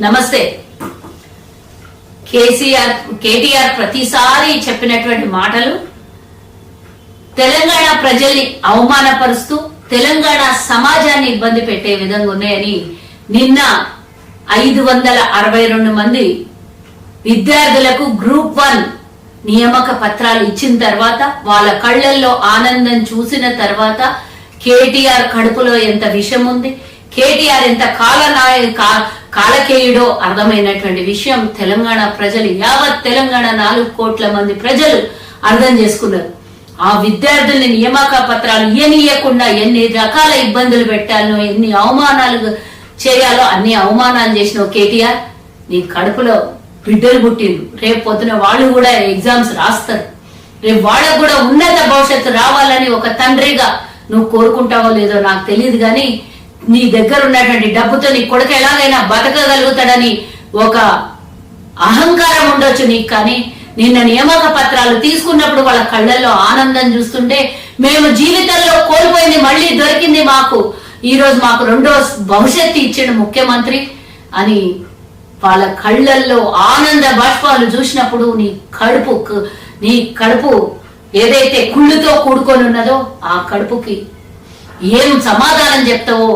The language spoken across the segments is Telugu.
నమస్తే. కేటీఆర్ ప్రతిసారి చెప్పినటువంటి మాటలు తెలంగాణ ప్రజల్ని అవమానపరుస్తూ తెలంగాణ సమాజాన్ని ఇబ్బంది పెట్టే విధంగా ఉన్నాయని నిన్న 562 మంది విద్యార్థులకు గ్రూప్ 1 నియామక పత్రాలు ఇచ్చిన తర్వాత వాళ్ళ కళ్ళల్లో ఆనందం చూసిన తర్వాత కేటీఆర్ కడుపులో ఎంత విషం ఉంది, కేటీఆర్ ఎంత కాలకేయుడో అర్థమైనటువంటి విషయం తెలంగాణ ప్రజలు, యావత్ తెలంగాణ 4 కోట్ల మంది ప్రజలు అర్థం చేసుకున్నారు. ఆ విద్యార్థుల్ని నియామక పత్రాలు ఇయ్యకుండా ఎన్ని రకాల ఇబ్బందులు పెట్టాలో, ఎన్ని అవమానాలు చేయాలో అన్ని అవమానాలు చేసిన కేటీఆర్. నీ కడుపులో బిడ్డలు పుట్టిండ్రు, రేపు పొద్దున వాళ్ళు కూడా ఎగ్జామ్స్ రాస్తారు, రేపు వాళ్ళకు కూడా ఉన్నత భవిష్యత్తు రావాలని ఒక తండ్రిగా నువ్వు కోరుకుంటావో లేదో నాకు తెలియదు, కానీ నీ దగ్గర ఉన్నటువంటి డబ్బుతో నీ కొడుకు ఎలాగైనా బతకగలుగుతాడని ఒక అహంకారం ఉండొచ్చు నీకు. కానీ నిన్న నియామక పత్రాలు తీసుకున్నప్పుడు వాళ్ళ కళ్ళల్లో ఆనందం చూస్తుంటే మేము జీవితంలో కోల్పోయింది మళ్ళీ దొరికింది మాకు, ఈ రోజు మాకు రెండో భవిష్యత్తు ఇచ్చిన ముఖ్యమంత్రి అని వాళ్ళ కళ్ళల్లో ఆనంద బాష్పాలు చూసినప్పుడు నీ కడుపు ఏదైతే కుళ్ళుతో కూడుకొని ఉన్నదో ఆ కడుపుకి ఏం సమాధానం చెప్తావో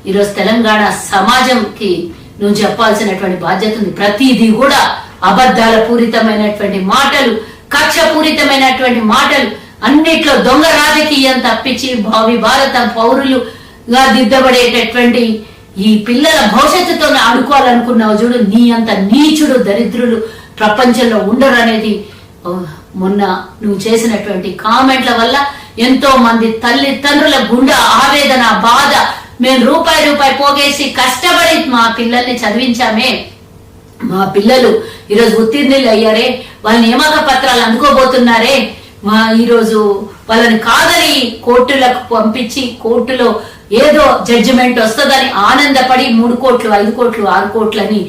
ఈరోజు తెలంగాణ సమాజంకి నువ్వు చెప్పాల్సినటువంటి బాధ్యత ఉంది. ప్రతిదీ కూడా అబద్ధాల పూరితమైనటువంటి మాటలు, కక్ష పూరితమైనటువంటి మాటలు, అన్నిట్లో దొంగ రాజకీయం తప్పించి భావి భారత పౌరులుగా దిద్దబడేటటువంటి ఈ పిల్లల భవిష్యత్తుతో ఆడుకోవాలనుకున్నావు చూడు, నీ అంత నీచుడు దరిద్రులు ప్రపంచంలో ఉండరు అనేది మొన్న నువ్వు చేసినటువంటి కామెంట్ల వల్ల ఎంతో మంది తల్లిదండ్రుల గుండె ఆవేదన, బాధ. మేము రూపాయి పోగేసి కష్టపడి మా పిల్లల్ని చదివించామే, మా పిల్లలు ఈరోజు ఉత్తీర్ణులు అయ్యారే, వాళ్ళ నియామక పత్రాలు అందుకోబోతున్నారే, ఈరోజు వాళ్ళని కాదని కోర్టులకు పంపించి కోర్టులో ఏదో జడ్జిమెంట్ వస్తుందని ఆనందపడి 3 కోట్లు 5 కోట్లు 6 కోట్లని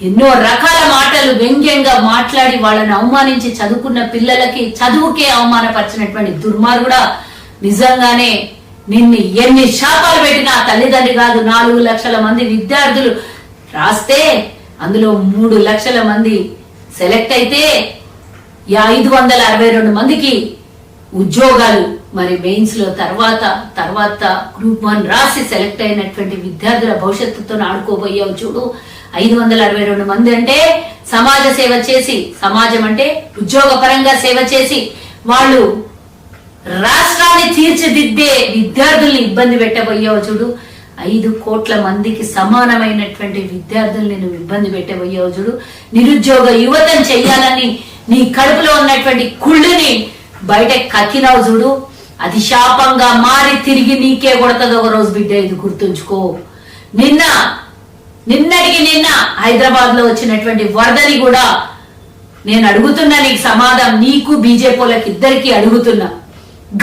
ఎన్నో రకాల మాటలు వ్యంగ్యంగా మాట్లాడి వాళ్ళని అవమానించి చదువుకున్న పిల్లలకి చదువుకే అవమానపరిచినటువంటి దుర్మార్గుడా. నిజంగానే నిన్ను ఎన్ని శాపాలు పెట్టినా తల్లిదండ్రి కాదు. 4 లక్షల మంది విద్యార్థులు రాస్తే అందులో 3 లక్షల మంది సెలెక్ట్ అయితే 562 మందికి ఉద్యోగాలు. మరి మెయిన్స్ లో తర్వాత గ్రూప్ 1 రాసి సెలెక్ట్ అయినటువంటి విద్యార్థుల భవిష్యత్తుతో ఆడుకోబోయావు చూడు. 562 మంది అంటే సమాజ సేవ చేసి, సమాజం అంటే ఉద్యోగ పరంగా సేవ చేసి వాళ్ళు రాష్ట్రాన్ని తీర్చిదిద్దే విద్యార్థుల్ని ఇబ్బంది పెట్టబోయావు చూడు. 5 కోట్ల మందికి సమానమైనటువంటి విద్యార్థుల్ని నువ్వు ఇబ్బంది పెట్టబోయావు చూడు. నిరుద్యోగ యువతను చెయ్యాలని నీ కడుపులో ఉన్నటువంటి కుళ్ళుని బయట కక్కినావు చూడు. అది శాపంగా మారి తిరిగి నీకే కొడతది ఒక రోజు బిడ్డ, ఇది గుర్తుంచుకో. నిన్నటికి నిన్న హైదరాబాద్ లో వచ్చినటువంటి వరదని కూడా నేను అడుగుతున్నా నీకు సమాధానం, నీకు బీజేపీలకు ఇద్దరికి అడుగుతున్నా.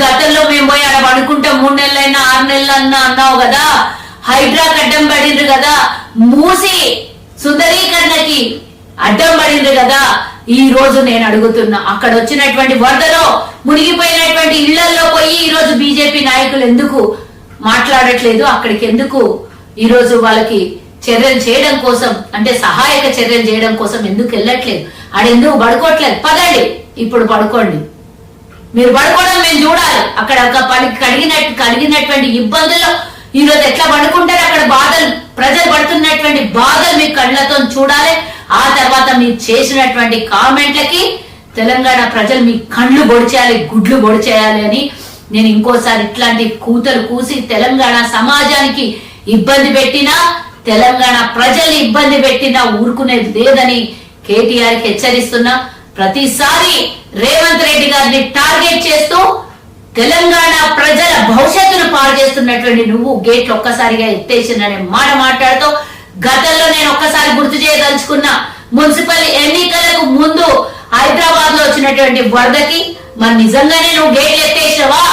గతంలో మేము పోయి అక్కడ అనుకుంటాం 3 నెలలైనా 6 నెలలన్నా అన్నావు కదా, హైడ్రాకి అడ్డం పడిండ్రు కదా, మూసి సుందరీకరణకి అడ్డం పడిండ్రు కదా. ఈ రోజు నేను అడుగుతున్నా, అక్కడ వచ్చినటువంటి వరదలో మునిగిపోయినటువంటి ఇళ్లలో పోయి ఈ రోజు బీజేపీ నాయకులు ఎందుకు మాట్లాడట్లేదు? అక్కడికి ఎందుకు ఈ రోజు వాళ్ళకి చర్యలు చేయడం కోసం, అంటే సహాయక చర్యలు చేయడం కోసం ఎందుకు వెళ్ళట్లేదు? ఆడెందుకు పడుకోవట్లేదు? పదండి, ఇప్పుడు పడుకోండి. మీరు పడుకోవడం మేము చూడాలి. అక్కడ కలిగినటువంటి ఇబ్బందుల్లో ఈ రోజు ఎట్లా పడుకుంటారు, అక్కడ బాధలు ప్రజలు పడుతున్నటువంటి బాధలు మీ కళ్ళతో చూడాలి. ఆ తర్వాత మీరు చేసినటువంటి కామెంట్లకి తెలంగాణ ప్రజలు మీ కళ్ళు పొడిచేయాలి, గుడ్లు పొడిచేయాలి అని నేను ఇంకోసారి ఇట్లాంటి కూతలు కూసి తెలంగాణ సమాజానికి ఇబ్బంది పెట్టినా, తెలంగాణ ప్రజల్ని ఇబ్బంది పెట్టినా ఊరుకునేది లేదని కేటీఆర్ కి హెచ్చరిస్తున్నా. ప్రతిసారి రేవంత్ రెడ్డి గారిని టార్గెట్ చేస్తూ తెలంగాణ ప్రజల భవిష్యత్తును పాడు చేస్తున్నటువంటి నువ్వు గేట్లు ఒక్కసారిగా ఎత్తేసిందనే మాట మాట్లాడుతూ, గతంలో నేను ఒక్కసారి గుర్తు చేయదలుచుకున్నా, మున్సిపల్ ఎన్నికలకు ముందు హైదరాబాద్ లో వచ్చినటువంటి వరదకి మరి నిజంగానే నువ్వు గేట్లు ఎత్తేసావా?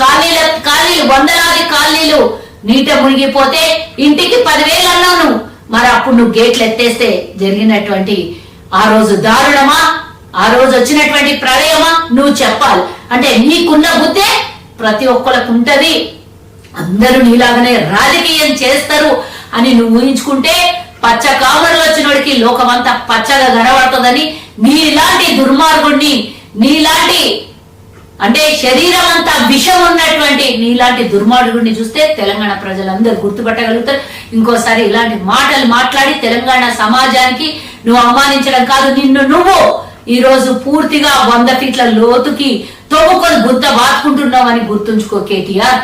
ఖాళీలు వందలాది ఖాళీలు నీట మునిగిపోతే ఇంటికి 10,000 అన్నావు నువ్వు. మరి అప్పుడు నువ్వు గేట్లు ఎత్తేస్తే జరిగినటువంటి ఆ రోజు దారుణమా, ఆ రోజు వచ్చినటువంటి ప్రళయమా నువ్వు చెప్పాలి. అంటే నీకున్న బుద్ధే ప్రతి ఒక్కరికి ఉంటది, అందరూ నీలాగానే రాజకీయం చేస్తారు అని నువ్వు ఊహించుకుంటే పచ్చ కామర్లు వచ్చినోడికి లోకమంతా పచ్చగా కనబడుతుందని నీలాంటి దుర్మార్గుడిని, నీలాంటి అంటే శరీరం అంతా విషం ఉన్నటువంటి నీలాంటి దుర్మార్గుడిని చూస్తే తెలంగాణ ప్రజలందరూ గుర్తుపట్టగలుగుతారు. ఇంకోసారి ఇలాంటి మాటలు మాట్లాడి తెలంగాణ సమాజానికి నువ్వు అవమానించడం కాదు, నిన్ను నువ్వు ఈ రోజు పూర్తిగా 100 ఫీట్ల లోతుకి తవ్వుకొని గుంత బాదుకుంటున్నావు అని గుర్తుంచుకో కేటీఆర్.